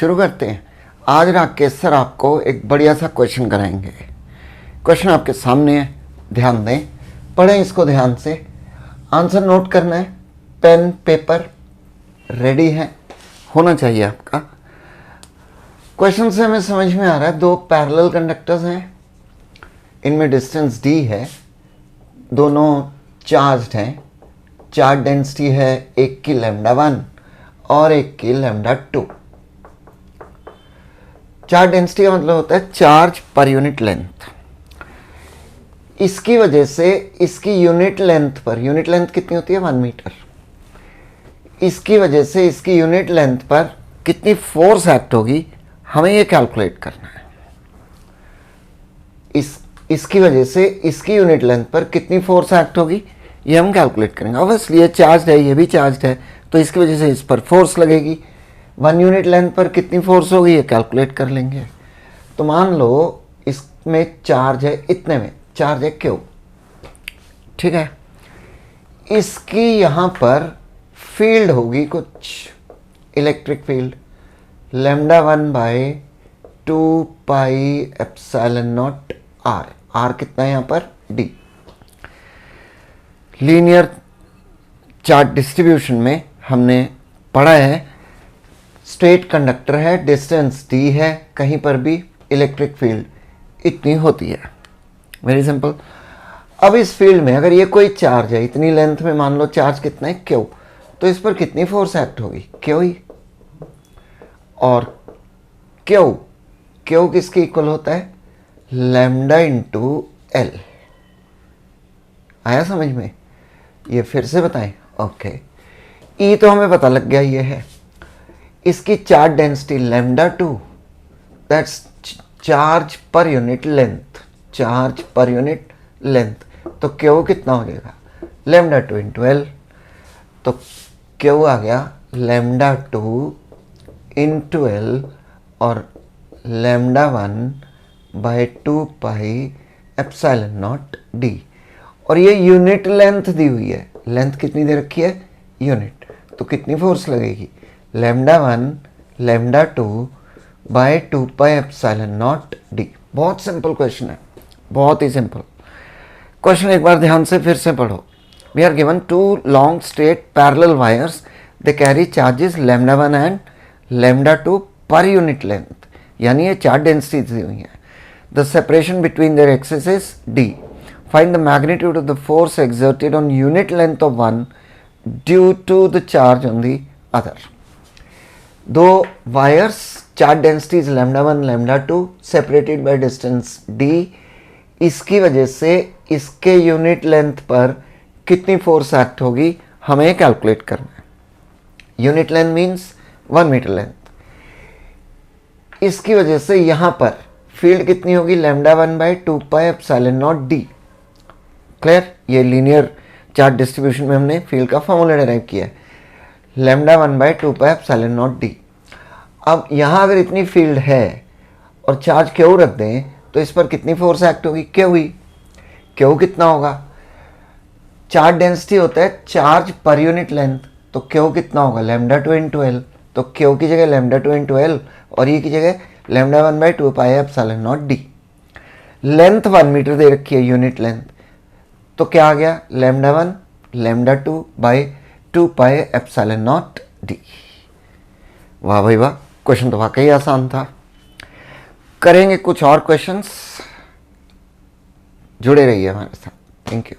शुरू करते हैं। आज राकेश सर आपको एक बढ़िया सा क्वेश्चन कराएंगे। क्वेश्चन आपके सामने है, ध्यान दें, पढ़ें इसको ध्यान से, आंसर नोट करना है। पेन पेपर रेडी है होना चाहिए आपका। क्वेश्चन से हमें समझ में आ रहा है दो पैरेलल कंडक्टर्स हैं, इनमें डिस्टेंस d है, दोनों चार्ज्ड हैं। चार्ज डेंसिटी है एक की λ1 और एक की λ2। चार्ज डेंसिटी का मतलब होता है चार्ज पर यूनिट लेंथ। इसकी वजह से इसकी यूनिट लेंथ पर, यूनिट लेंथ कितनी होती है 1 मीटर, इसकी वजह से इसकी यूनिट लेंथ पर कितनी फोर्स एक्ट होगी हमें ये कैलकुलेट करना है। इसकी वजह से इसकी यूनिट लेंथ पर कितनी फोर्स एक्ट होगी ये हम कैलकुलेट करेंगे। ऑब्वियसली ये चार्ज है, ये भी चार्ज है, तो इसकी वजह से इस पर फोर्स लगेगी। 1 यूनिट लेंथ पर कितनी फोर्स होगी ये कैलकुलेट कर लेंगे। तो मान लो इसमें चार्ज है, इतने में चार्ज है क्यू, ठीक है। इसकी यहाँ पर फील्ड होगी कुछ electric field λ1/2 pi epsilon naught r। r कितना है यहाँ पर d। लीनियर चार्ज डिस्ट्रीब्यूशन में हमने पढ़ा है स्ट्रेट कंडक्टर है, डिस्टेंस d है, कहीं पर भी इलेक्ट्रिक फील्ड इतनी होती है। Very simple. अब इस फील्ड में अगर ये कोई चार्ज है, इतनी लेंथ में मान लो चार्ज कितना है क्यू, तो इस पर कितनी फोर्स एक्ट होगी क्यू ही। और क्यू किसके इक्वल होता है λ/L। आया समझ में? ये फिर से बताएं। ओके, ई तो हमें पता लग गया ये है। इसकी charge density λ2, that's charge per unit length, charge per unit length. तो क्यू कितना हो जाएगा λ2 × L। तो क्यू आ गया λ2 × L और λ1/2 पाई एप्सिलॉन नॉट d। और ये यूनिट लेंथ दी हुई है, लेंथ कितनी दे रखी है यूनिट, तो कितनी फोर्स लगेगी λ1 λ2/2 पाई एप्सिलॉन नॉट d। बहुत सिंपल क्वेश्चन है, बहुत ही सिंपल क्वेश्चन। एक बार ध्यान से फिर से पढ़ो। We are given 2 long straight parallel wires, they carry charges λ1 and λ2 per unit length, यानी ये चार्ज डेंसिटी दी हुई है। The separation between their axis is d। Find the magnitude of the force exerted on unit length of one due to the charge on the other. दो wires, charge densities λ1 λ2 separated by distance d। इसकी वजह से इसके unit length पर कितनी force act होगी हमें calculate करना है। Unit length means 1 metre length. इसकी वजह से यहां पर फील्ड कितनी होगी λ1/2 pi epsilon naught d। Clear? ये लीनियर चार्ज डिस्ट्रीब्यूशन में हमने फील्ड का फॉर्मूला डिराइव किया है, λ1/2 पाई एप्सिलॉन नॉट d। अब यहां अगर इतनी फील्ड है और चार्ज क्यू रख दें तो इस पर कितनी फोर्स एक्ट होगी क्यू ही। क्यू कितना होगा, चार्ज डेंसिटी होता है चार्ज पर यूनिट लेंथ, तो क्यू कितना होगा λ2 × L। तो क्यू की जगह λ2 × L और ये की जगह λ1/2 pi epsilon naught d। Length 1 metre दे रखी है यूनिट लेंथ, तो क्या आ गया λ1 λ2/2 पाई एप्सिलॉन नॉट d। वाह भाई वाह, क्वेश्चन तो वाकई आसान था। करेंगे कुछ और क्वेश्चंस, जुड़े रहिए हमारे साथ। Thank you.